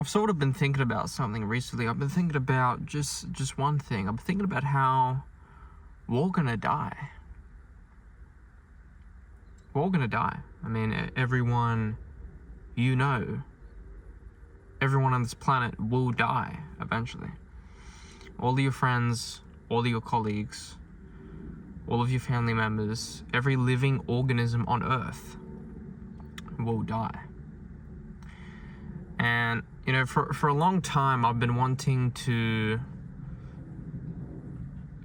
I've sort of been thinking about something recently. I've been thinking about just one thing. I'm thinking about how we're all gonna die. We're all gonna die. I mean, everyone you know, everyone on this planet will die eventually. All of your friends, all of your colleagues, all of your family members, every living organism on Earth will die. And, you know, for a long time, I've been wanting to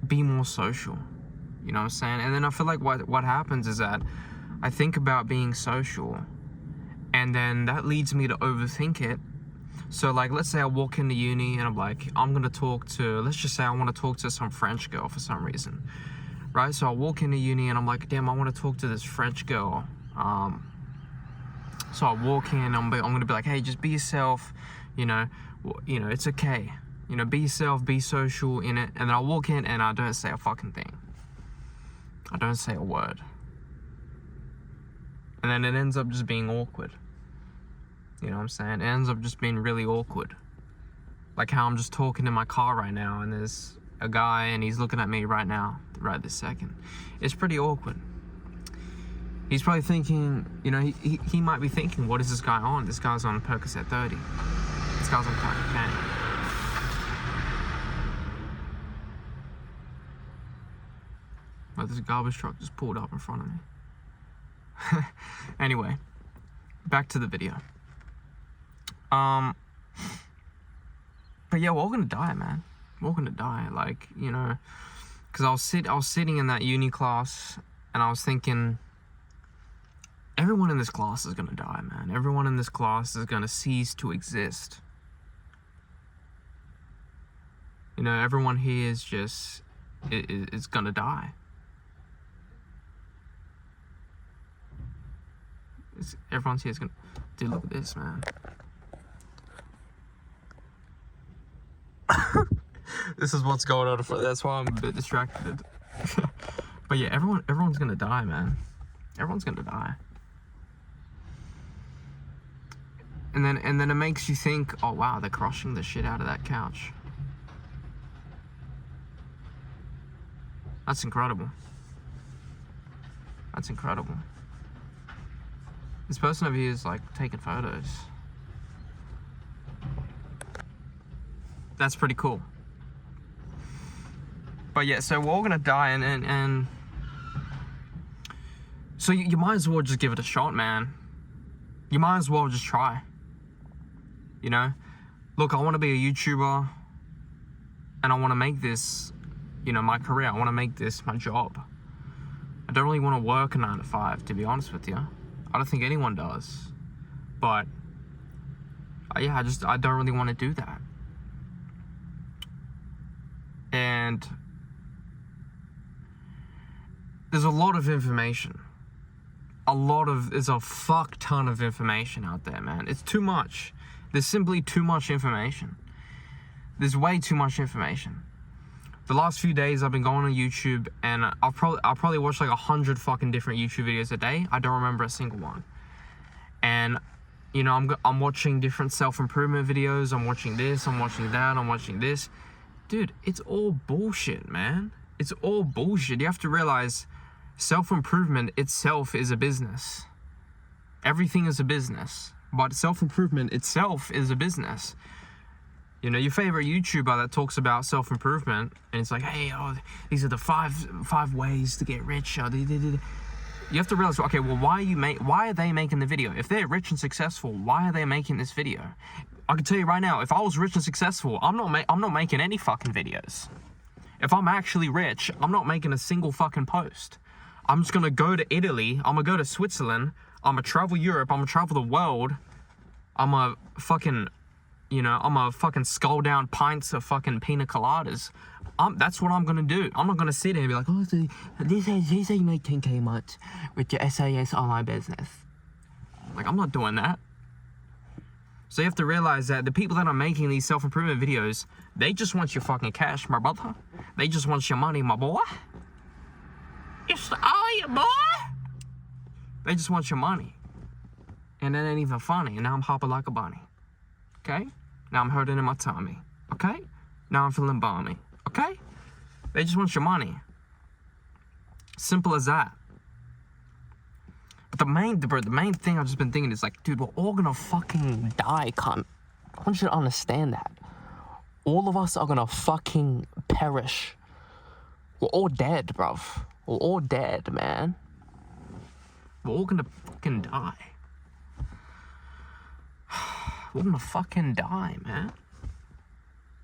be more social. You know what I'm saying? And then I feel like what happens is that I think about being social, and then that leads me to overthink it. So, like, let's say I walk into uni and I'm like, I'm gonna talk to, let's just say I want to talk to some French girl for some reason, right? So I walk into uni and I'm like, damn, I want to talk to this French girl. So I walk in, I'm gonna be like, hey, just be yourself, you know, it's okay, you know, be yourself, be social in it. And then I walk in and I don't say a fucking thing. I don't say a word. And then it ends up just being awkward. You know what I'm saying? It ends up just being really awkward. Like how I'm just talking in my car right now and there's a guy and he's looking at me right now, right this second. It's pretty awkward. He's probably thinking, you know, he might be thinking, what is this guy on? This guy's on Percocet 30. This guy's on cocaine. But this garbage truck just pulled up in front of me. Anyway, back to the video. But yeah, we're all gonna die, man. We're all gonna die. Like, you know, because I was sitting in that uni class and I was thinking, everyone in this class is gonna die, man. Everyone in this class is gonna cease to exist. You know, everyone here is just is gonna die. Everyone's here is gonna. Dude, look at this, man. This is what's going on. That's why I'm a bit distracted. But yeah, everyone's gonna die, man. Everyone's gonna die. And then it makes you think, oh wow, they're crushing the shit out of that couch. That's incredible. That's incredible. This person over here is like taking photos. That's pretty cool. But yeah, so we're all gonna die, and so you might as well just give it a shot, man. You might as well just try. You know, look, I want to be a YouTuber, and I want to make this, you know, my career. I want to make this my job. I don't really want to work a 9 to 5, to be honest with you. I don't think anyone does. But yeah, I don't really want to do that. And there's a lot of information. There's a fuck ton of information out there, man. It's too much. There's simply too much information. There's way too much information. The last few days I've been going on YouTube and I'll probably watch like 100 fucking different YouTube videos a day. I don't remember a single one. And you know, I'm watching different self-improvement videos. I'm watching this, I'm watching that, I'm watching this. Dude, it's all bullshit, man. It's all bullshit. You have to realize self-improvement itself is a business. Everything is a business. But self-improvement itself is a business. You know, your favorite YouTuber that talks about self-improvement, and it's like, hey, these are the five ways to get rich. You have to realize, okay, well, why are they making the video? If they're rich and successful, why are they making this video? I can tell you right now, if I was rich and successful, I'm not making any fucking videos. If I'm actually rich, I'm not making a single fucking post. I'm just gonna go to Italy, I'm gonna go to Switzerland, I'm gonna travel Europe, I'm gonna travel the world, I'm gonna fucking skull down pints of fucking pina coladas. That's what I'm gonna do. I'm not gonna sit here and be like, oh, so this is how you make 10K a month with your SAS online business. Like, I'm not doing that. So you have to realize that the people that are making these self-improvement videos, they just want your fucking cash, my brother. They just want your money, my boy. It's all your boy. They just want your money. And it ain't even funny. And now I'm hopping like a bunny. Okay? Now I'm hurting in my tummy. Okay? Now I'm feeling balmy. Okay? They just want your money. Simple as that. But the main thing I've just been thinking is like, dude, we're all gonna fucking die, cunt. I want you to understand that. All of us are gonna fucking perish. We're all dead, bruv. We're all dead, man. We're all gonna fucking die. We're gonna fucking die, man.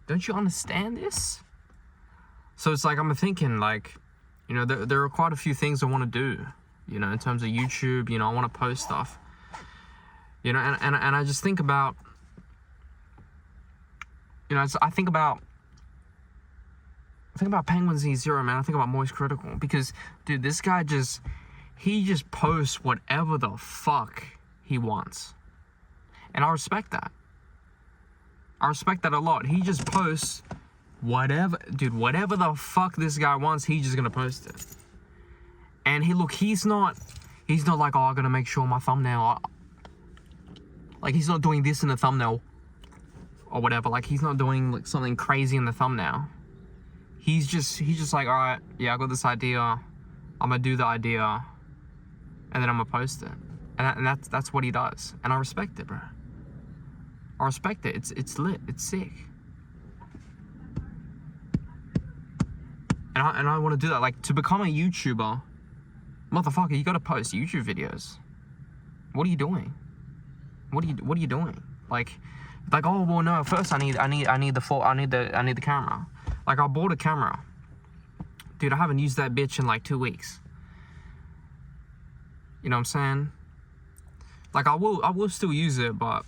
Don't you understand this? So it's like, I'm thinking, like, you know, there are quite a few things I want to do, you know, in terms of YouTube. You know, I want to post stuff, you know, and I just think about, you know, I think about Penguin Z0, man. I think about Moist Critical, because, dude, this guy he just posts whatever the fuck he wants. And I respect that. I respect that a lot. He just posts whatever the fuck this guy wants, he's just gonna post it. And he's not like, oh, I gotta make sure my thumbnail, like, he's not doing this in the thumbnail or whatever. Like, he's not doing like something crazy in the thumbnail. He's just like, all right, yeah, I got this idea, I'm gonna do the idea, and then I'm gonna post it. And that's what he does. And I respect it, bro. I respect it. It's lit. It's sick. And I want to do that. Like, to become a YouTuber, motherfucker, you gotta post YouTube videos. What are you doing? What are you doing? Like, oh well, no. First, I need the camera. Like, I bought a camera, dude. I haven't used that bitch in like 2 weeks. You know what I'm saying? Like, I will still use it, but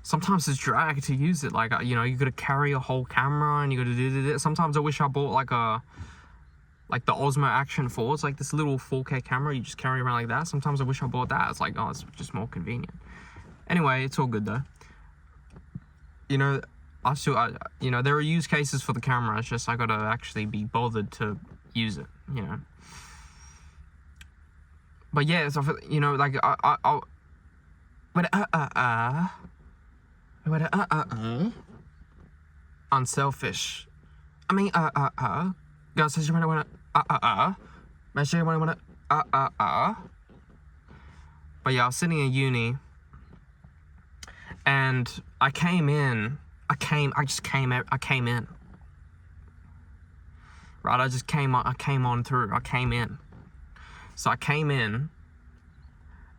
sometimes it's drag to use it. Like, you know, you gotta carry a whole camera and you gotta do this. Sometimes I wish I bought like the Osmo Action 4. It's like this little 4K camera you just carry around like that. Sometimes I wish I bought that. It's like, oh, it's just more convenient. Anyway, it's all good though. You know, you know, there are use cases for the camera. It's just I gotta actually be bothered to use it, you know. But yeah, so, you know, like, unselfish. I mean, God says you wanna, make sure you wanna, But yeah, I was sitting in uni, and I came in. Right, I came in. So I came in,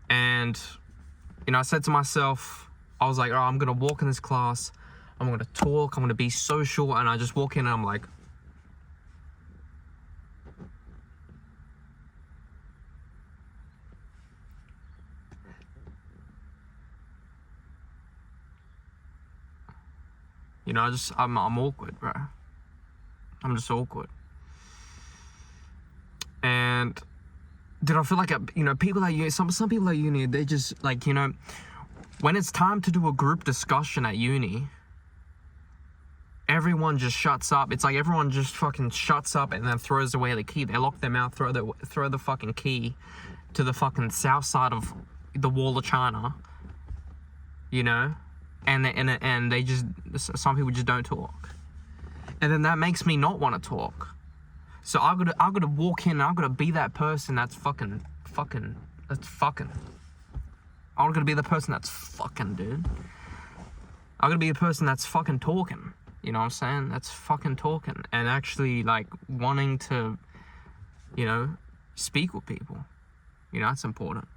and, you know, I said to myself, I was like, oh, I'm gonna walk in this class, I'm gonna talk, I'm gonna be social, and I just walk in and I'm like, you know, I'm awkward, bro. I'm just awkward. And, dude, I feel like, you know, people at uni, some people at uni, they just, like, you know, when it's time to do a group discussion at uni, everyone just shuts up. It's like everyone just fucking shuts up and then throws away the key. They lock their mouth, throw the fucking key to the fucking south side of the wall of China, you know? And they just, some people just don't talk. And then that makes me not want to talk. So I've got to walk in and I've got to be that person that's fucking. I'm gonna be the person that's fucking, dude. I'm gonna be the person that's fucking talking. You know what I'm saying? That's fucking talking. And actually, like, wanting to, you know, speak with people. You know, that's important.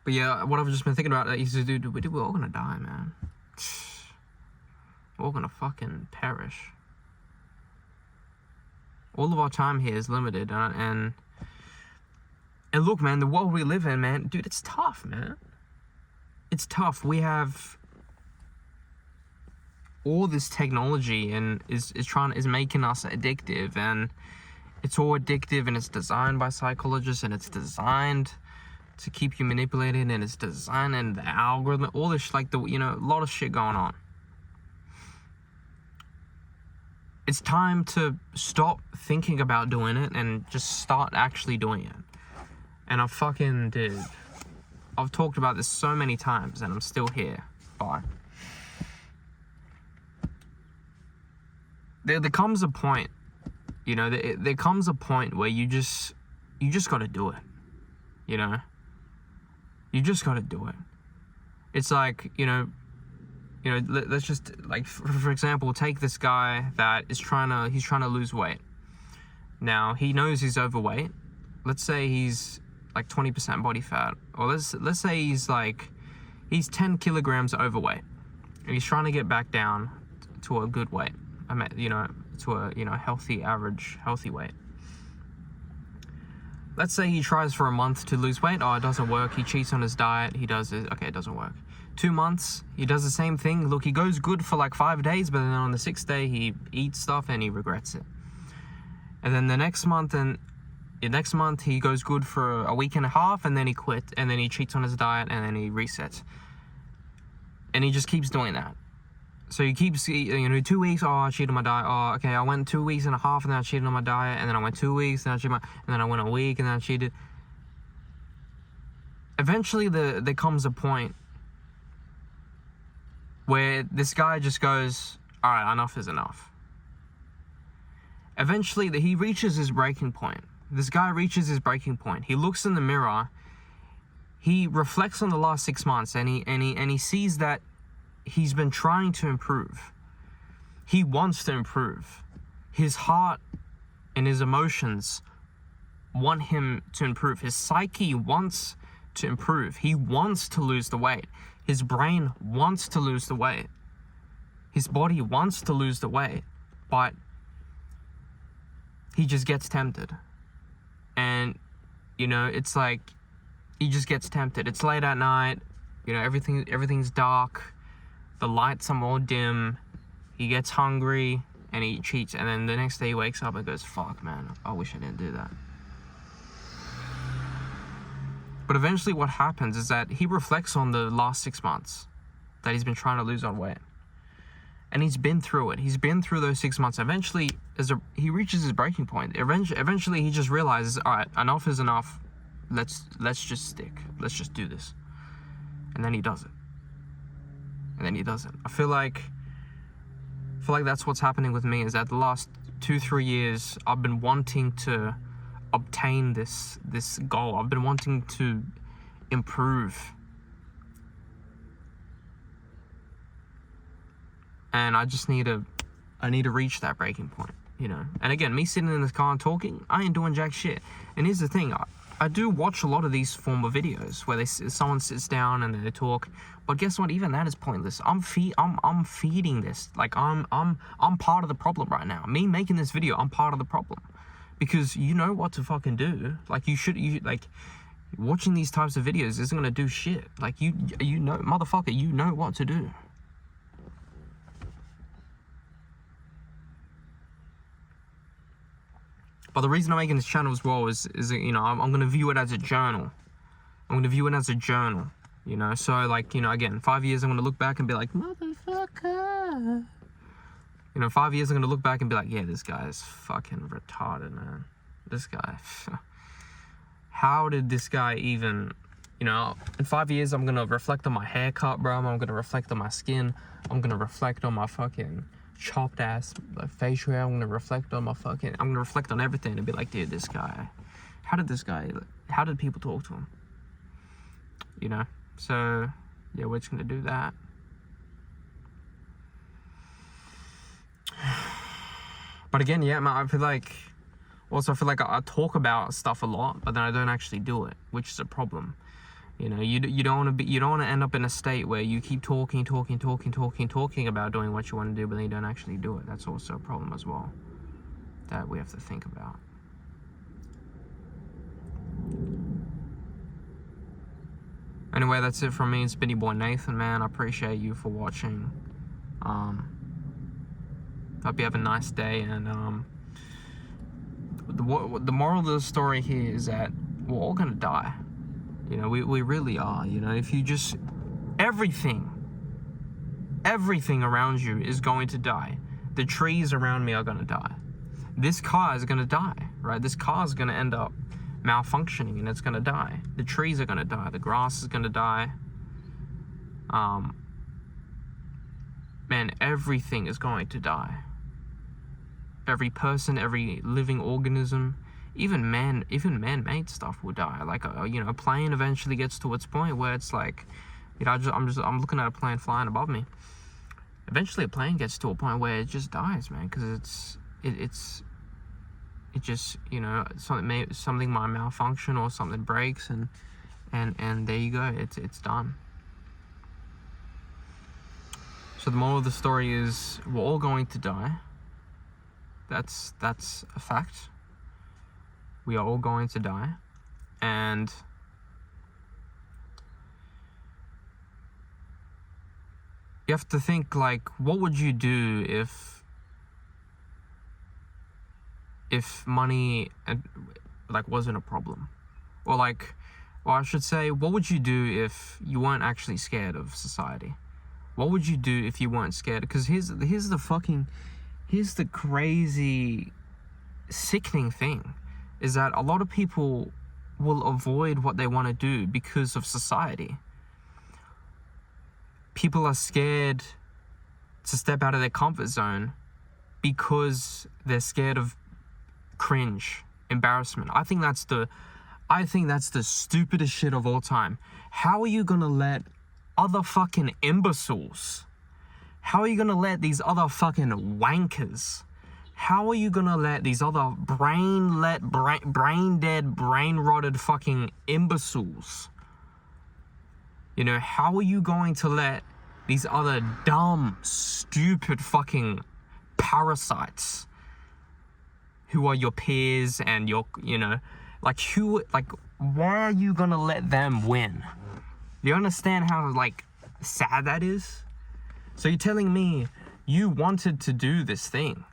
But yeah, what I've just been thinking about is, dude, we're all gonna die, man. We're all gonna fucking perish. All of our time here is limited, and look, man, the world we live in, man, dude, it's tough, man. It's tough. We have all this technology and is making us addictive, and it's all addictive, and it's designed by psychologists, and it's designed to keep you manipulated, and it's designed, and the algorithm, all this, like, you know, a lot of shit going on. It's time to stop thinking about doing it and just start actually doing it. And I've talked about this so many times, and I'm still here. by. There comes a point, you know, there comes a point where you just got to do it, you know? You just got to do it. It's like, you know, let's just, like, for example, take this guy that is trying to lose weight. Now, he knows he's overweight. Let's say he's like 20% body fat, or let's say he's 10 kilograms overweight, and he's trying to get back down to a good weight. I mean, you know, to a, you know, healthy, average, healthy weight. Let's say he tries for a month to lose weight. Oh, it doesn't work. He cheats on his diet. He does it. Okay, it doesn't work. 2 months, he does the same thing. Look, he goes good for like 5 days, but then on the 6th day, he eats stuff and he regrets it. And then the next month, he goes good for a week and a half, and then he quit, and then he cheats on his diet, and then he resets. And he just keeps doing that. So he keeps, you know, 2 weeks, oh, I cheated on my diet. Oh, okay, I went 2 weeks and a half, and then I cheated on my diet, and then I went 2 weeks, and and then I went a week, and then I cheated. Eventually, there comes a point where this guy just goes, all right, enough is enough. Eventually, he reaches his breaking point. This guy reaches his breaking point. He looks in the mirror. He reflects on the last 6 months, and he sees that he's been trying to improve. He wants to improve. His heart and his emotions want him to improve. His psyche wants to improve. He wants to lose the weight. His brain wants to lose the weight. His body wants to lose the weight, but he just gets tempted. And, you know, it's like, he just gets tempted. It's late at night, you know, everything's dark, the lights are more dim, he gets hungry, and he cheats, and then the next day he wakes up and goes, fuck, man, I wish I didn't do that. But eventually what happens is that he reflects on the last 6 months that he's been trying to lose on weight. And he's been through it. He's been through those 6 months. Eventually, he reaches his breaking point. Eventually, he just realizes, all right, enough is enough. Let's just stick. Let's just do this. And then he does it. And then he does it. I feel like that's what's happening with me, is that the last 2-3 years, I've been wanting to obtain this goal. I've been wanting to improve. And I just need to reach that breaking point, you know. And again, me sitting in this car and talking, I ain't doing jack shit. And here's the thing, I do watch a lot of these form of videos where someone sits down and they talk, but guess what? Even that is pointless. I'm feeding this. Like I'm part of the problem right now. Me making this video, I'm part of the problem, because you know what to fucking do. Like like watching these types of videos isn't gonna do shit. Like you know, motherfucker, you know what to do. But the reason I'm making this channel as well is you know, I'm going to view it as a journal. I'm going to view it as a journal, you know. So, like, you know, again, 5 years, I'm going to look back and be like, motherfucker. You know, 5 years, I'm going to look back and be like, yeah, this guy is fucking retarded, man. This guy. How did this guy even, you know, in 5 years, I'm going to reflect on my haircut, bro. I'm going to reflect on my skin. I'm going to reflect on my fucking chopped ass facial hair. I'm gonna reflect on everything and be like, dude, this guy, how did people talk to him, you know? So yeah, we're just gonna do that. But again, yeah, man, I feel like I talk about stuff a lot, but then I don't actually do it, which is a problem. You know, you don't want to end up in a state where you keep talking about doing what you want to do, but then you don't actually do it. That's also a problem as well that we have to think about. Anyway, that's it from me. It's been your boy Nathan, man. I appreciate you for watching. Hope you have a nice day, and the moral of the story here is that we're all gonna die. You know, we really are. You know, if you just, everything around you is going to die. The trees around me are going to die. This car is going to die, right? This car is going to end up malfunctioning and it's going to die. The trees are going to die. The grass is going to die. and everything is going to die. Every person, every living organism, even man-made stuff will die. Like a plane eventually gets to its point where it's like, I'm looking at a plane flying above me. Eventually, a plane gets to a point where it just dies, man, because it just something might malfunction or something breaks, and there you go, it's done. So the moral of the story is we're all going to die. That's a fact. We are all going to die, and you have to think, like, what would you do if money wasn't a problem? Or I should say, what would you do if you weren't actually scared of society? What would you do if you weren't scared? Because here's the crazy, sickening thing, is that a lot of people will avoid what they want to do because of society. People are scared to step out of their comfort zone because they're scared of cringe, embarrassment. I think that's the stupidest shit of all time. How are you gonna let other fucking imbeciles, how are you gonna let these other fucking wankers, how are you gonna let these other brain dead, brain rotted fucking imbeciles, how are you going to let these other dumb, stupid fucking parasites who are your peers and your, why are you gonna let them win? Do you understand how, sad that is? So you're telling me you wanted to do this thing,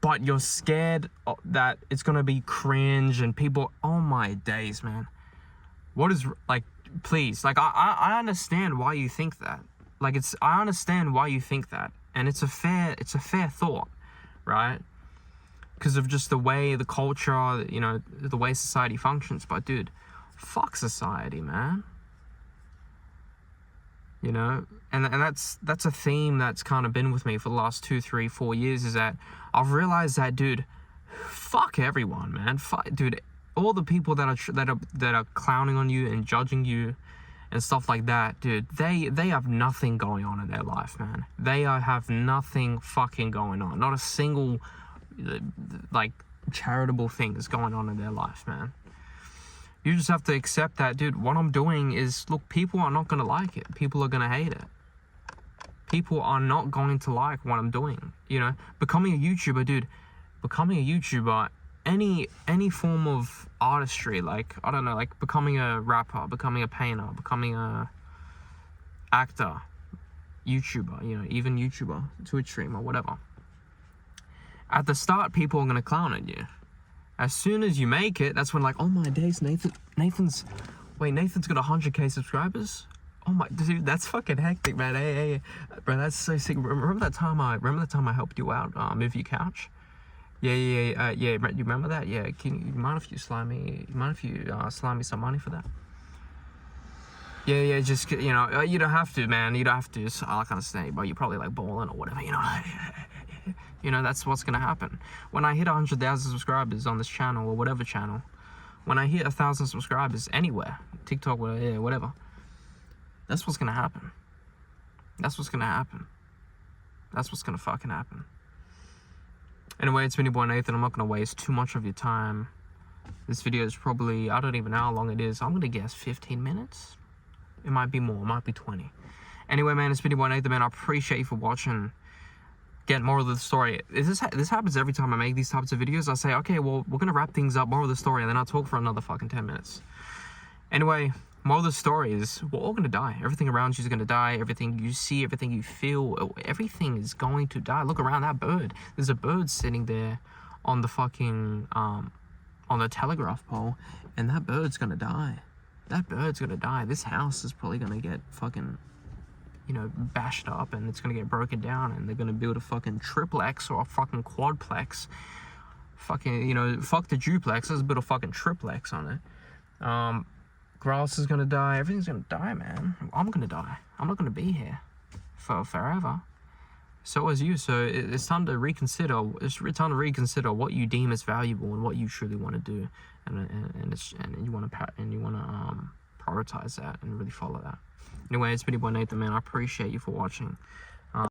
but you're scared that it's gonna be cringe and people, oh my days, man. What is, please, I understand why you think that. I understand why you think that. And it's a fair thought, right? Because of just the way the culture, the way society functions. But dude, fuck society, man. And that's a theme that's kind of been with me for the last 2, 3, 4 years, is that I've realized that, dude, fuck everyone, man. Dude, all the people that are clowning on you and judging you and stuff like that, dude, they have nothing going on in their life, man. They have nothing fucking going on. Not a single charitable thing is going on in their life, man. You just have to accept that, dude, what I'm doing is, look, people are not going to like it. People are going to hate it. People are not going to like what I'm doing, Becoming a YouTuber, dude, any form of artistry, becoming a rapper, becoming a painter, becoming a actor, YouTuber, even YouTuber, Twitch streamer, whatever. At the start, people are going to clown at you. As soon as you make it, that's when oh my days, Nathan's got 100k subscribers? Oh my, dude, that's fucking hectic, man. Hey, bro, that's so sick. Remember that time I helped you out, move your couch? Yeah. You remember that? Yeah. You mind if you slime me some money for that? Yeah. Just you don't have to, man. You don't have to. So I can't say, but you're probably balling or whatever. That's what's gonna happen when I hit 100,000 subscribers on this channel or whatever channel. When I hit 1,000 subscribers anywhere, TikTok, whatever. That's what's gonna happen. That's what's gonna fucking happen. Anyway, it's been your boy Nathan. I'm not gonna waste too much of your time. This video is probably, I don't even know how long it is. I'm gonna guess 15 minutes. It might be more. It might be 20. Anyway, man, it's been your boy Nathan, man. I appreciate you for watching. Get more of the story. This happens every time I make these types of videos. I say, okay, well, we're gonna wrap things up, more of the story, and then I'll talk for another fucking 10 minutes. Anyway, more of the story is we're all gonna die. Everything around you is gonna die. Everything you see, everything you feel, everything is going to die. Look around that bird. There's a bird sitting there on the fucking on the telegraph pole, and that bird's gonna die. That bird's gonna die. This house is probably gonna get fucking bashed up, and it's gonna get broken down, and they're gonna build a fucking triplex or a fucking quadplex. Fucking, fuck the duplex, let's build a fucking triplex on it. Grass is gonna die, everything's gonna die, man. I'm gonna die. I'm not gonna be here. for forever. So is you. So it's time to reconsider. It's time to reconsider what you deem as valuable and what you truly want to do, and you want to prioritize that and really follow that. Anyway, it's been your boy Nathan, man. I appreciate you for watching.